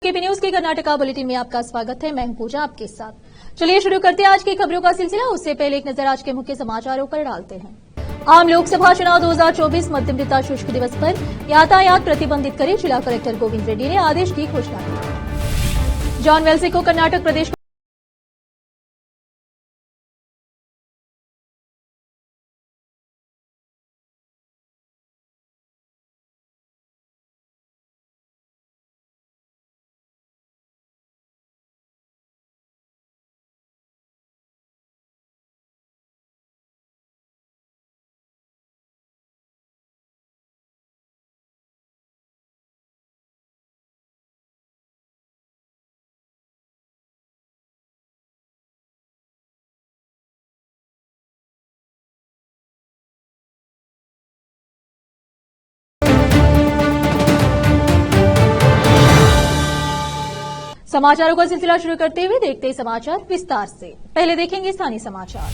KP news के Karnataka bulletin में आपका स्वागत है। मैं हूं पूजा आपके साथ। चलिए शुरू करते हैं आज की खबरों का सिलसिला। उससे पहले एक नजर आज के मुख्य समाचारों पर डालते हैं। आम लोकसभा चुनाव 2024 मध्यमता शुष्क दिवस पर यातायात प्रतिबंधित करे जिला कलेक्टर गोविंद रेड्डी ने आदेश की घोषणा की। जॉन वेल्सी को कर्नाटक प्रदेश समाचारों का सिलसिला शुरू करते हुए देखते हैं समाचार विस्तार से। पहले देखेंगे स्थानीय समाचार।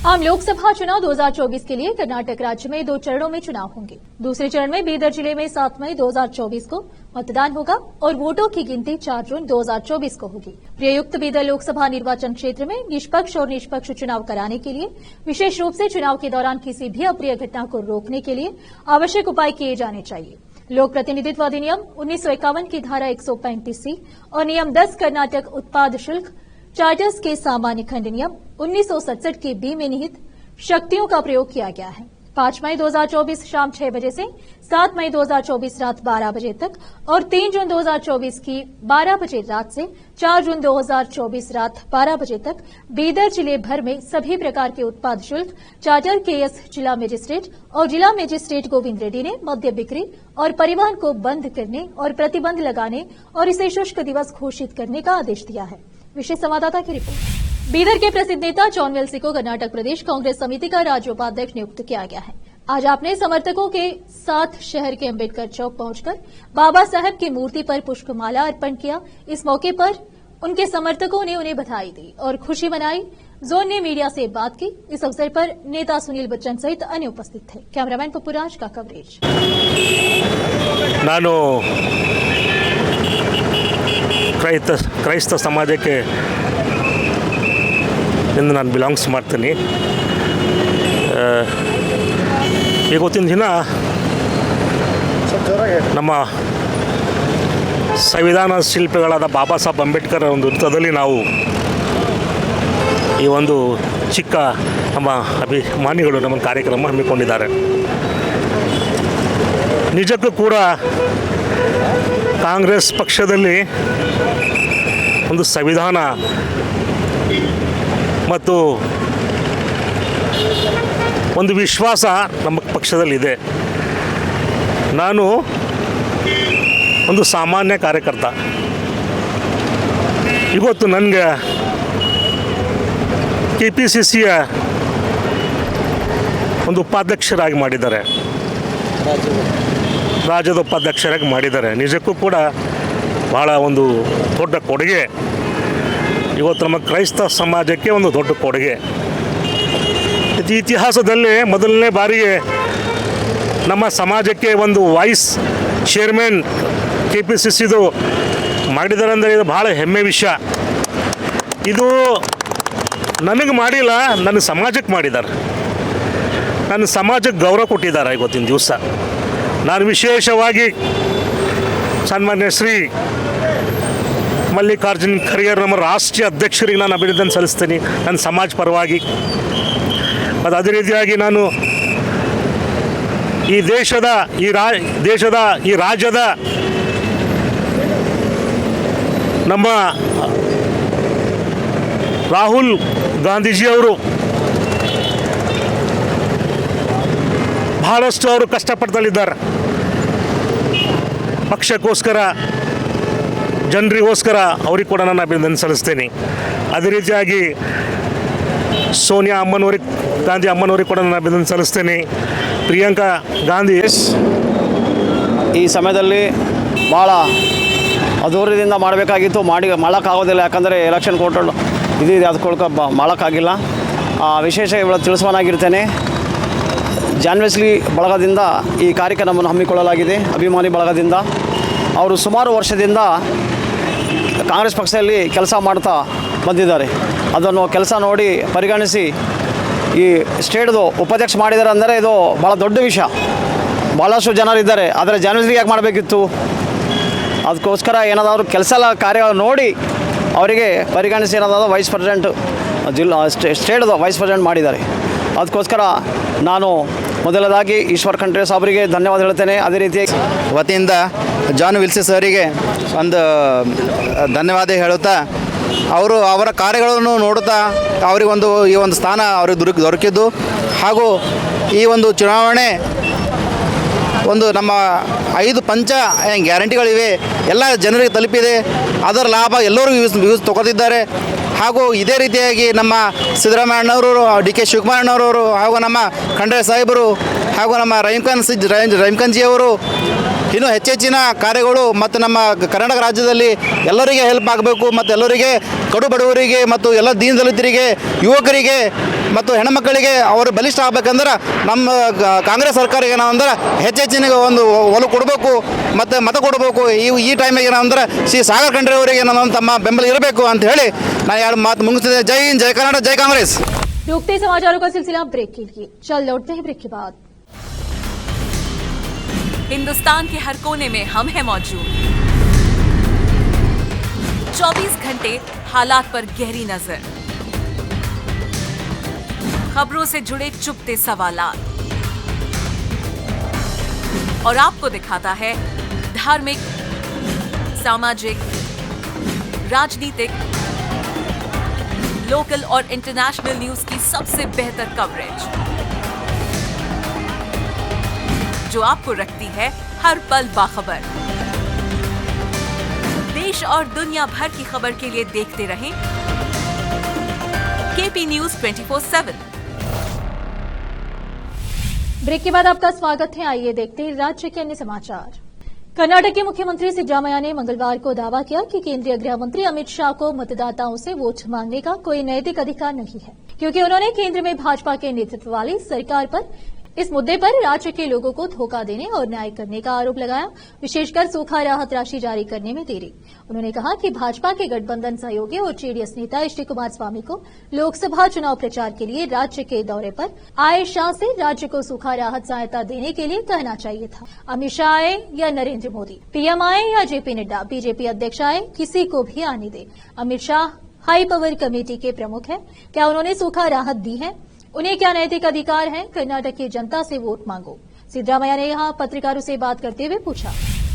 आम लोकसभा चुनाव 2024 के लिए कर्नाटक राज्य में 2 चरणों में चुनाव होंगे। दूसरे चरण में बीदर जिले में 7 मई 2024 को मतदान होगा और वोटों की गिनती 4 जून 2024 को होगी। प्रियुक्त बीदर लोकसभा निर्वाचन क्षेत्र में निष्पक्ष और निष्पक्ष चुनाव कराने के लिए विशेष रूप से चुनाव के दौरान किसी भी अप्रिय घटना को रोकने के लिए आवश्यक उपाय किए जाने चाहिए। लोक प्रतिनिधित्व अधिनियम 1951 की धारा 135C और नियम 10 कर्नाटक उत्पाद शुल्क चार्टर्स के सामान्य खंड नियम 1967 के बी में निहित शक्तियों का प्रयोग किया गया है। 5 मई 2024 शाम 6 बजे से 7 मई 2024 रात 12 बजे तक और 3 जून 2024 की 12 बजे रात से 4 जून 2024 रात 12 बजे तक बीदर जिले भर में सभी प्रकार के उत्पाद शुल्क चार्टर केएस जिला मजिस्ट्रेट और जिला मजिस्ट्रेट गोविंद रेड्डी ने मद्य बिक्री और परिवहन को बंद करने और प्रतिबंध लगाने और इसे शुष्क दिवस घोषित करने का आदेश दिया है। विशेष संवाददाता की रिपोर्ट। बीदर के प्रसिद्ध नेता जॉन वेल्सी को कर्नाटक प्रदेश कांग्रेस समिति का राज्य उपाध्यक्ष नियुक्त किया गया है। आज आपने समर्थकों के साथ शहर के अंबेडकर चौक पहुंचकर बाबा साहब की मूर्ति पर पुष्पमाला अर्पण किया। इस मौके पर उनके समर्थकों ने उन्हें बधाई दी और खुशी मनाई। जोन ने मीडिया से बात की। इस अवसर पर नेता सुनील बच्चन सहित अन्य उपस्थित थे। कैमरामैन पप्पूराज का कवरेज। ಕ್ರೈಸ್ತ ಸಮಾಜಕ್ಕೆ ಇಂದು ನಾನು ಬಿಲಾಂಗ್ಸ್ ಮಾಡ್ತೀನಿ. ಇವತ್ತಿನ ದಿನ ನಮ್ಮ ಸಂವಿಧಾನ ಶಿಲ್ಪಿಗಳಾದ ಬಾಬಾ ಸಾಹೇಬ್ ಅಂಬೇಡ್ಕರ್ ಒಂದು ವೃತ್ತದಲ್ಲಿ ನಾವು ಈ ಒಂದು ಚಿಕ್ಕ ನಮ್ಮ ಅಭಿಮಾನಿಗಳು ನಮ್ಮ ಕಾರ್ಯಕ್ರಮ ಹಮ್ಮಿಕೊಂಡಿದ್ದಾರೆ. ನಿಜಕ್ಕೂ ಕೂಡ ಕಾಂಗ್ರೆಸ್ ಪಕ್ಷದಲ್ಲಿ ಒಂದು ಸಂವಿಧಾನ ಮತ್ತು ಒಂದು ವಿಶ್ವಾಸ ನಮ್ಮ ಪಕ್ಷದಲ್ಲಿದೆ. ನಾನು ಒಂದು ಸಾಮಾನ್ಯ ಕಾರ್ಯಕರ್ತ. ಇವತ್ತು ನನಗೆ KPCCಯ ಒಂದು ಉಪಾಧ್ಯಕ್ಷರಾಗಿ ಮಾಡಿದ್ದಾರೆ, ರಾಜ್ಯದ ಉಪಾಧ್ಯಕ್ಷರಾಗಿ ಮಾಡಿದ್ದಾರೆ. ನಿಜಕ್ಕೂ ಕೂಡ ಭಾಳ ಒಂದು ದೊಡ್ಡ ಕೊಡುಗೆ. ಇವತ್ತು ನಮ್ಮ ಕ್ರೈಸ್ತ ಸಮಾಜಕ್ಕೆ ಒಂದು ದೊಡ್ಡ ಕೊಡುಗೆ. ಇತಿಹಾಸದಲ್ಲೇ ಮೊದಲನೇ ಬಾರಿಗೆ ನಮ್ಮ ಸಮಾಜಕ್ಕೆ ಒಂದು ವೈಸ್ ಚೇರ್ಮನ್ KPCCದು ಮಾಡಿದ್ದಾರೆ ಅಂದರೆ ಇದು ಭಾಳ ಹೆಮ್ಮೆ ವಿಷಯ. ಇದು ನನಗೆ ಮಾಡಿಲ್ಲ, ನನ್ನ ಸಮಾಜಕ್ಕೆ ಮಾಡಿದ್ದಾರೆ. ನನ್ನ ಸಮಾಜಕ್ಕೆ ಗೌರವ ಕೊಟ್ಟಿದ್ದಾರೆ ಇವತ್ತಿನ ದಿವಸ. ನಾನು ವಿಶೇಷವಾಗಿ ಸನ್ಮಾನ್ಯ ಶ್ರೀ ಮಲ್ಲಿಕಾರ್ಜುನ್ ಖರ್ಗೆ ನಮ್ಮ ರಾಷ್ಟ್ರೀಯ ಅಧ್ಯಕ್ಷರಿಗೆ ನಾನು ಅಭಿನಂದನೆ ಸಲ್ಲಿಸ್ತೀನಿ ನನ್ನ ಸಮಾಜ ಪರವಾಗಿ. ಮತ್ತು ಅದೇ ರೀತಿಯಾಗಿ ನಾನು ಈ ದೇಶದ ಈ ರಾಜ್ಯದ ನಮ್ಮ ರಾಹುಲ್ ಗಾಂಧೀಜಿಯವರು ಬಹಳಷ್ಟು ಅವರು ಕಷ್ಟಪಡ್ತಲಿದ್ದಾರೆ. ಪಕ್ಷಕ್ಕೋಸ್ಕರ, ಜನರಿಗೋಸ್ಕರ ಅವ್ರಿಗೆ ಕೂಡ ನಾನು ಅಭಿನಂದನೆ ಸಲ್ಲಿಸ್ತೀನಿ. ಅದೇ ರೀತಿಯಾಗಿ ಸೋನಿಯಾ ಅಮ್ಮನವ್ರಿಗೆ, ಗಾಂಧಿ ಅಮ್ಮನವ್ರಿಗೆ ಕೂಡ ನಾನು ಅಭಿನಂದನೆ ಸಲ್ಲಿಸ್ತೇನೆ. ಪ್ರಿಯಾಂಕಾ ಗಾಂಧಿ ಈ ಸಮಯದಲ್ಲಿ ಭಾಳ ಅಧೂರ್ಯದಿಂದ ಮಾಡಬೇಕಾಗಿತ್ತು, ಮಾಡೋಕ್ಕಾಗೋದಿಲ್ಲ. ಯಾಕಂದರೆ ಎಲೆಕ್ಷನ್ ಕೋರ್ಟ್ ಇದಿದೆ, ಅದಕ್ಕೆ ಮಾಡೋಕ್ಕಾಗಿಲ್ಲ. ವಿಶೇಷ ಇವತ್ತು ತಿಳಿಸುವನಾಗಿರ್ತೇನೆ. ಜಾನ್ ವೆಸ್ಲಿ ಬಳಗದಿಂದ ಈ ಕಾರ್ಯಕ್ರಮವನ್ನು ಹಮ್ಮಿಕೊಳ್ಳಲಾಗಿದೆ. ಅಭಿಮಾನಿ ಬಳಗದಿಂದ ಅವರು ಸುಮಾರು ವರ್ಷದಿಂದ ಕಾಂಗ್ರೆಸ್ ಪಕ್ಷದಲ್ಲಿ ಕೆಲಸ ಮಾಡ್ತಾ ಬಂದಿದ್ದಾರೆ. ಅದನ್ನು ಕೆಲಸ ನೋಡಿ ಪರಿಗಣಿಸಿ ಈ ಸ್ಟೇಟ್ದು ಉಪಾಧ್ಯಕ್ಷ ಮಾಡಿದ್ದಾರೆ ಅಂದರೆ ಇದು ಭಾಳ ದೊಡ್ಡ ವಿಷಯ. ಭಾಳಷ್ಟು ಜನರಿದ್ದಾರೆ, ಆದರೆ ಜನರಿಗೆ ಯಾಕೆ ಮಾಡಬೇಕಿತ್ತು? ಅದಕ್ಕೋಸ್ಕರ ಏನಾದರೂ ಕೆಲಸ ಕಾರ್ಯ ನೋಡಿ ಅವರಿಗೆ ಪರಿಗಣಿಸಿ ಏನಾದರೂ ವೈಸ್ ಪ್ರೆಸಿಡೆಂಟ್ ಸ್ಟೇಟ್ದು ವೈಸ್ ಪ್ರೆಸಿಡೆಂಟ್ ಮಾಡಿದ್ದಾರೆ. ಅದಕ್ಕೋಸ್ಕರ ನಾನು ಮೊದಲದಾಗಿ ಈಶ್ವರ್ ಖಂಡ್ರೆ ಸಾಹೇಬರಿಗೆ ಧನ್ಯವಾದ ಹೇಳ್ತೇನೆ. ಅದೇ ರೀತಿ ವತಿಯಿಂದ ಜಾನ್ ವಿಲ್ಸಿ ಸರಿಗೆ ಒಂದು ಧನ್ಯವಾದ ಹೇಳುತ್ತಾ, ಅವರು ಅವರ ಕಾರ್ಯಗಳನ್ನು ನೋಡುತ್ತಾ ಅವರಿಗೊಂದು ಈ ಒಂದು ಸ್ಥಾನ ಅವ್ರಿಗೆ ದೊರಕಿದ್ದು, ಹಾಗೂ ಈ ಒಂದು ಚುನಾವಣೆ ಒಂದು ನಮ್ಮ 5 ಪಂಚ ಗ್ಯಾರಂಟಿಗಳಿವೆ, ಎಲ್ಲ ಜನರಿಗೆ ತಲುಪಿದೆ. ಅದರ ಲಾಭ ಎಲ್ಲರೂ ಯೂಸ್ ತಗೋತಿದ್ದಾರೆ. ಹಾಗೂ ಇದೇ ರೀತಿಯಾಗಿ ನಮ್ಮ ಸಿದ್ದರಾಮಯ್ಯನವರು, ಡಿ ಕೆ ಶಿವಕುಮಾರಣ್ಣವರು, ಹಾಗೂ ನಮ್ಮ ಖಂಡ್ರೆ ಸಾಹೇಬರು, ಹಾಗೂ ನಮ್ಮ ರಹೀಮ್ಖಾನ್ಜಿಯವರು ಇನ್ನೂ ಹೆಚ್ಚಿನ ಕಾರ್ಯಗಳು ಮತ್ತು ನಮ್ಮ ಕರ್ನಾಟಕ ರಾಜ್ಯದಲ್ಲಿ ಎಲ್ಲರಿಗೆ ಹೆಲ್ಪ್ ಆಗಬೇಕು, ಮತ್ತು ಎಲ್ಲರಿಗೆ ಕಡು ಬಡವರಿಗೆ ಮತ್ತು ಎಲ್ಲ ದೀನ ದಲಿತರಿಗೆ, ಯುವಕರಿಗೆ ಮತ್ತು ಹೆಣ್ಣುಮಕ್ಕಳಿಗೆ ಅವರು ಬಲಿಷ್ಠ ಆಗಬೇಕಂದ್ರೆ ನಮ್ಮ ಕಾಂಗ್ರೆಸ್ ಸರ್ಕಾರಕ್ಕೆ ಏನಂದ್ರೆ ಹೆಚ್ಚಿನ ಒಂದು ಒಲವು ಕೊಡಬೇಕು ಮತ್ತು ಮತ ಕೊಡಬೇಕು. ಈ ಟೈಮಿಗೆ ಏನಂದ್ರೆ ಶ್ರೀ ಸಾಗರ್ ಖಂಡ್ರೆ ಅವರಿಗೆ ಏನೋ ತಮ್ಮ ಬೆಂಬಲ ಇರಬೇಕು ಅಂತ ಹೇಳಿ ನಾನು 2 ಮಾತು ಮುಗಿಸ್ತಿದ್ದೆ. ಜೈ ಹಿಂದ್, ಜೈ ಕರ್ನಾಟಕ, ಜೈ ಕಾಂಗ್ರೆಸ್. रुकते समाचारों का सिलसिला ब्रेक के लिए, चल लौटते हैं ब्रेक के बाद। हिंदुस्तान के हर कोने में हम हैं मौजूद। 24 घंटे हालात पर गहरी नजर, खबरों से जुड़े चुपते सवालात, और आपको दिखाता है धार्मिक, सामाजिक, राजनीतिक, लोकल और इंटरनेशनल न्यूज की सबसे बेहतर कवरेज, जो आपको रखती है हर पल बाखबर। देश और दुनिया भर की खबर के लिए देखते रहें केपी न्यूज 24/7। ब्रेक के बाद आपका स्वागत है। आइए देखते हैं राज्य के अन्य समाचार। कर्नाटक के मुख्यमंत्री सिद्धरामैया ने मंगलवार को दावा किया कि केंद्रीय गृह मंत्री अमित शाह को मतदाताओं से वोट मांगने का कोई नैतिक अधिकार नहीं है, क्योंकि उन्होंने केंद्र में भाजपा के नेतृत्व वाली सरकार पर इस मुद्दे पर राज्य के लोगों को धोखा देने और न्याय करने का आरोप लगाया, विशेषकर सूखा राहत राशि जारी करने में देरी। उन्होंने कहा कि भाजपा के गठबंधन सहयोगी और जेडीएस नेता एचडी कुमारस्वामी को लोकसभा चुनाव प्रचार के लिए राज्य के दौरे पर आए शाह से राज्य को सूखा राहत सहायता देने के लिए कहना चाहिए था। अमित शाह आए या नरेंद्र मोदी, पीएम आए या जेपी नड्डा, बीजेपी अध्यक्ष आए, किसी को भी आने दे। Amit Shah high power committee के प्रमुख हैं, क्या उन्होंने सूखा राहत दी है? उन्हें क्या नैतिक अधिकार है? कर्नाटक की जनता से वोट मांगो, सिद्धरामैया ने यहां पत्रकारों से बात करते हुए पूछा।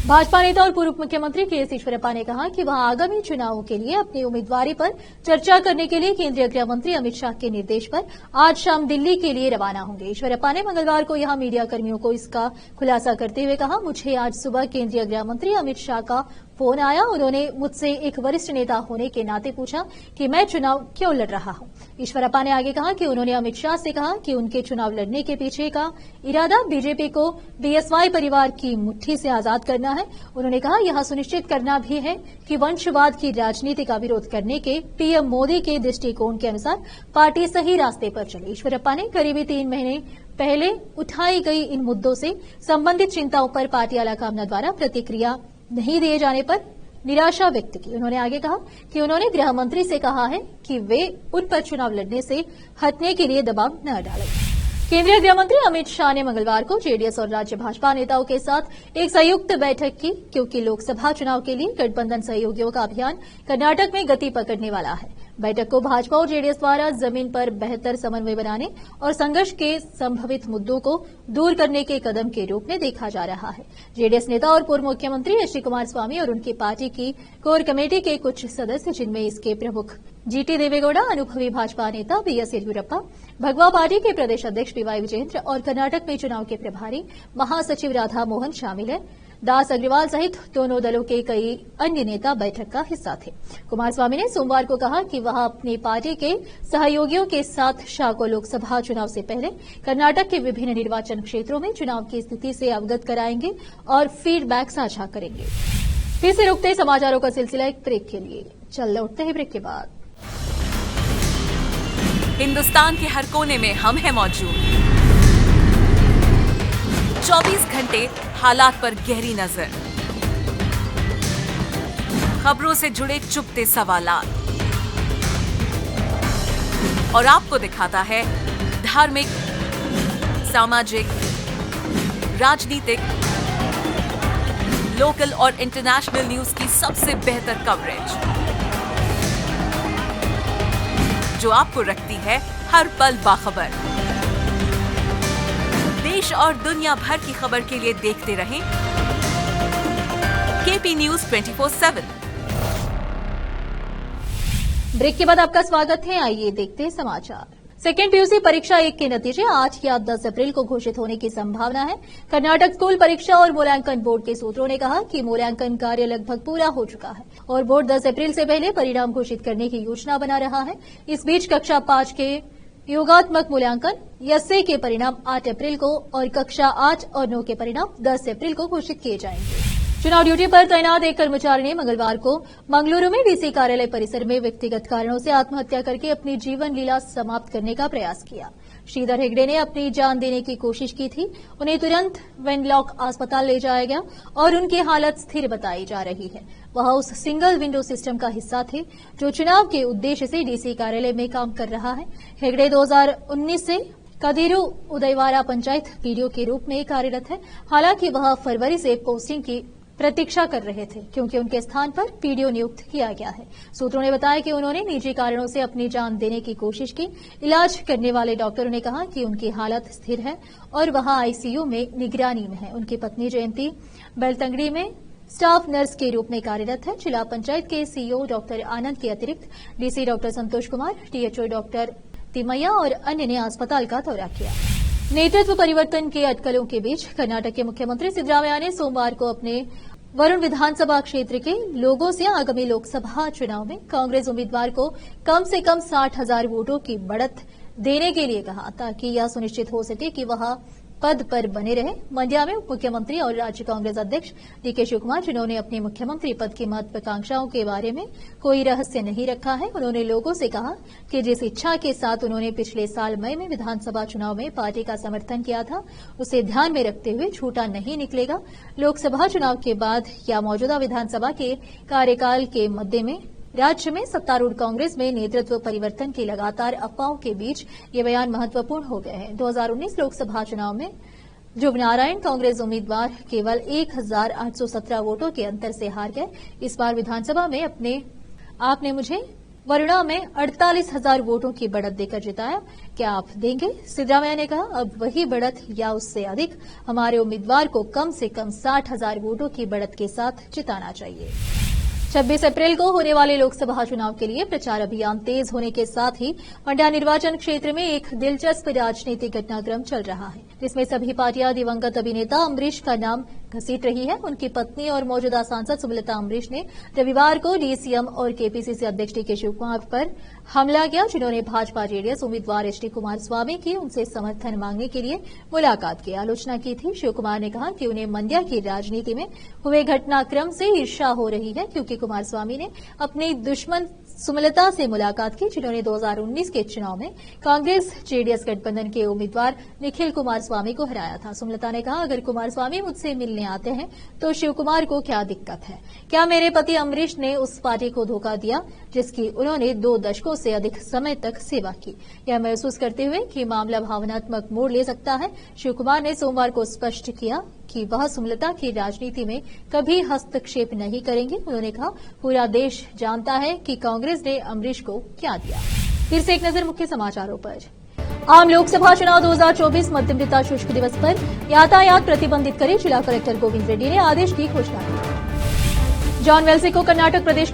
भाजपा नेता और पूर्व मुख्यमंत्री के.एस. ईश्वरप्पा ने कहा कि वह आगामी चुनावों के लिए अपनी उम्मीदवारी पर चर्चा करने के लिए केंद्रीय गृह मंत्री अमित शाह के निर्देश पर आज शाम दिल्ली के लिए रवाना होंगे। ईश्वरप्पा ने मंगलवार को यहां मीडिया कर्मियों को इसका खुलासा करते हुए कहा, मुझे आज सुबह केंद्रीय गृह मंत्री अमित शाह का फोन आया। उन्होंने मुझसे एक वरिष्ठ नेता होने के नाते पूछा कि मैं चुनाव क्यों लड़ रहा हूं। ईश्वरप्पा ने आगे कहा कि उन्होंने अमित शाह से कहा कि उनके चुनाव लड़ने के पीछे का इरादा बीजेपी को बीएसवाई परिवार की मुट्ठी से आजाद करना है। उन्होंने कहा यह सुनिश्चित करना भी है कि वंशवाद की राजनीति का विरोध करने के पीएम मोदी के दृष्टिकोण के अनुसार पार्टी सही रास्ते पर चले। ईश्वरप्पा ने करीबी 3 महीने पहले उठाई गई इन मुद्दों से संबंधित चिंताओं पर पार्टी आलाकमान द्वारा प्रतिक्रिया नहीं दिए जाने पर निराशा व्यक्त की। उन्होंने आगे कहा कि उन्होंने गृह मंत्री से कहा है कि वे उन पर चुनाव लड़ने से हटने के लिए दबाव न डालें। केंद्रीय गृह मंत्री अमित शाह ने मंगलवार को जेडीएस और राज्य भाजपा नेताओं के साथ एक संयुक्त बैठक की, क्योंकि लोकसभा चुनाव के लिए गठबंधन सहयोगियों का अभियान कर्नाटक में गति पकड़ने वाला है। बैठक को भाजपा और जेडीएस द्वारा जमीन पर बेहतर समन्वय बनाने और संघर्ष के संभावित मुद्दों को दूर करने के कदम के रूप में देखा जा रहा है। जेडीएस नेता और पूर्व मुख्यमंत्री एचडी कुमारस्वामी और उनकी पार्टी की कोर कमेटी के कुछ सदस्य, जिनमें इसके प्रमुख जीटी देवेगौड़ा, अनुभवी भाजपा नेता बीएस येदियुरप्पा, भगवा पार्टी के प्रदेश अध्यक्ष पीवाई विजयेंद्र और कर्नाटक में चुनाव के प्रभारी महासचिव राधा मोहन शामिल है। दास अग्रवाल सहित दोनों दलों के कई अन्य नेता बैठक का हिस्सा थे। कुमारस्वामी ने सोमवार को कहा कि वह अपनी पार्टी के सहयोगियों के साथ शाह को लोकसभा चुनाव से पहले कर्नाटक के विभिन्न निर्वाचन क्षेत्रों में चुनाव की स्थिति से अवगत कराएंगे और फीडबैक साझा करेंगे। फिर से रुकते समाचारों का सिलसिला एक ब्रेक के लिए, चल लौटते हैं ब्रेक के बाद। हिंदुस्तान के हर कोने में हम हैं मौजूद। 24 घंटे हालात पर गहरी नजर, खबरों से जुड़े चुपते सवालात और आपको दिखाता है धार्मिक, सामाजिक, राजनीतिक, लोकल और इंटरनेशनल न्यूज की सबसे बेहतर कवरेज जो आपको रखती है हर पल बाखबर। देश और दुनिया भर की खबर के लिए देखते रहें केपी न्यूज 24/7। ब्रेक के बाद आपका स्वागत है। आइए देखते हैं समाचार। सेकेंड पीयूसी परीक्षा 1 के नतीजे आज या 10 अप्रैल को घोषित होने की संभावना है। कर्नाटक स्कूल परीक्षा और मूल्यांकन बोर्ड के सूत्रों ने कहा कि मूल्यांकन कार्य लगभग पूरा हो चुका है और बोर्ड 10 अप्रैल से पहले परिणाम घोषित करने की योजना बना रहा है। इस बीच कक्षा 5 के योगात्मक मूल्यांकन यस्से के परिणाम 8 अप्रैल को और कक्षा 8 और 9 के परिणाम 10 अप्रैल को घोषित किए जाएंगे। चुनाव ड्यूटी पर तैनात एक कर्मचारी ने मंगलवार को मंगलुरु में डीसी कार्यालय परिसर में व्यक्तिगत कारणों से आत्महत्या करके अपनी जीवन लीला समाप्त करने का प्रयास किया। श्रीधर हेगड़े ने अपनी जान देने की कोशिश की थी। उन्हें तुरंत वेनलॉक अस्पताल ले जाया गया और उनकी हालत स्थिर बताई जा रही है। वह उस सिंगल विंडो सिस्टम का हिस्सा थे जो चुनाव के उद्देश्य से डीसी कार्यालय में काम कर रहा है। हेगड़े 2019 से कदीरू उदयवारा पंचायत पीडीओ के रूप में कार्यरत है। हालांकि वह फरवरी से पोस्टिंग की प्रतीक्षा कर रहे थे क्योंकि उनके स्थान पर पीडीओ नियुक्त किया गया है। सूत्रों ने बताया कि उन्होंने निजी कारणों से अपनी जान देने की कोशिश की। इलाज करने वाले डॉक्टरों ने कहा कि उनकी हालत स्थिर है और वह आईसीयू में निगरानी में है। उनकी पत्नी जयंती बेलतंगड़ी में स्टाफ नर्स के रूप में कार्यरत है। जिला पंचायत के सीईओ डॉक्टर आनंद के अतिरिक्त DC doctor Santosh Kumar, टीएचओ doctor तिमैया और अन्य ने अस्पताल का दौरा किया। नेतृत्व परिवर्तन के अटकलों के बीच कर्नाटक के मुख्यमंत्री सिद्धरामैया ने सोमवार को अपने वरुण विधानसभा क्षेत्र के लोगों से आगामी लोकसभा चुनाव में कांग्रेस उम्मीदवार को कम से कम 60,000 वोटों की बढ़त देने के लिए कहा ताकि यह सुनिश्चित हो सके कि वह पद पर बने रहे। मंड्या में उप मुख्यमंत्री और राज्य कांग्रेस अध्यक्ष डीके शिवकुमार, जिन्होंने अपने मुख्यमंत्री पद की महत्वाकांक्षाओं के बारे में कोई रहस्य नहीं रखा है, उन्होंने लोगों से कहा कि जिस इच्छा के साथ उन्होंने पिछले साल मई में विधानसभा चुनाव में पार्टी का समर्थन किया था उसे ध्यान में रखते हुए झूठा नहीं निकलेगा। लोकसभा चुनाव के बाद या मौजूदा विधानसभा के कार्यकाल के मध्य में राज्य में सत्तारूढ़ कांग्रेस में नेतृत्व परिवर्तन की लगातार अफवाहों के बीच ये बयान महत्वपूर्ण हो गए हैं। 2019 लोकसभा चुनाव में ध्रुव नारायण कांग्रेस उम्मीदवार केवल 1,817 वोटों के अंतर से हार गए। इस बार विधानसभा में आपने मुझे वरुणा में 48,000 वोटों की बढ़त देकर जिताया, क्या आप देंगे? सिद्धरामैया ने कहा, अब वही बढ़त या उससे अधिक हमारे उम्मीदवार को कम से कम 60,000 वोटों की बढ़त के साथ जिताना चाहिए। 26 अप्रैल को होने वाले लोकसभा चुनाव के लिए प्रचार अभियान तेज होने के साथ ही मंड्या निर्वाचन क्षेत्र में एक दिलचस्प राजनीतिक घटनाक्रम चल रहा है जिसमें सभी पार्टियां दिवंगत अभिनेता अम्बरीश का नाम घसीट रही है। उनकी पत्नी और मौजूदा सांसद सुमलता अम्बरीश ने रविवार को डीसीएम और केपीसीसी अध्यक्ष डीके शिवकुमार पर हमला किया, जिन्होंने भाजपा जेडीएस उम्मीदवार एचडी कुमारस्वामी की उनसे समर्थन मांगने के लिए मुलाकात की आलोचना की थी। शिवकुमार ने कहा कि उन्हें मंड्या की राजनीति में हुए घटनाक्रम से ईर्ष्या हो रही है क्योंकि कुमारस्वामी ने अपनी दुश्मन सुमलता से मुलाकात की, जिन्होंने 2019 के चुनाव में कांग्रेस जेडीएस गठबंधन के उम्मीदवार निखिल कुमारस्वामी को हराया था। सुमलता ने कहा, अगर कुमारस्वामी मुझसे मिलने आते हैं तो शिवकुमार को क्या दिक्कत है? क्या मेरे पति अम्बरीश ने उस पार्टी को धोखा दिया जिसकी उन्होंने 2 दशकों से अधिक समय तक सेवा की? यह महसूस करते हुए कि मामला भावनात्मक मोड़ ले सकता है, शिवकुमार ने सोमवार को स्पष्ट किया कि वह सुमलता की राजनीति में कभी हस्तक्षेप नहीं करेंगे। उन्होंने कहा, पूरा देश जानता है कि कांग्रेस ने अम्बरीश को क्या दिया। फिर से एक नजर मुख्य समाचारों पर। आम लोकसभा चुनाव 2024 मध्यमता शुष्क दिवस पर यातायात प्रतिबंधित करे जिला कलेक्टर गोविंद रेड्डी ने आदेश की घोषणा की। जॉन वेल्सी को कर्नाटक प्रदेश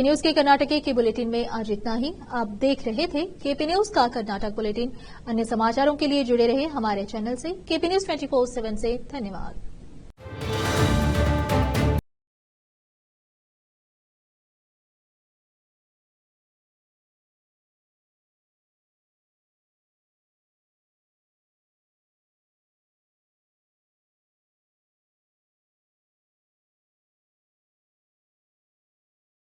न्यूज के कर्नाटक के बुलेटिन में आज इतना ही। आप देख रहे थे केपी न्यूज का कर्नाटक बुलेटिन। अन्य समाचारों के लिए जुड़े रहे हमारे चैनल से। केपी न्यूज 24/7 से धन्यवाद।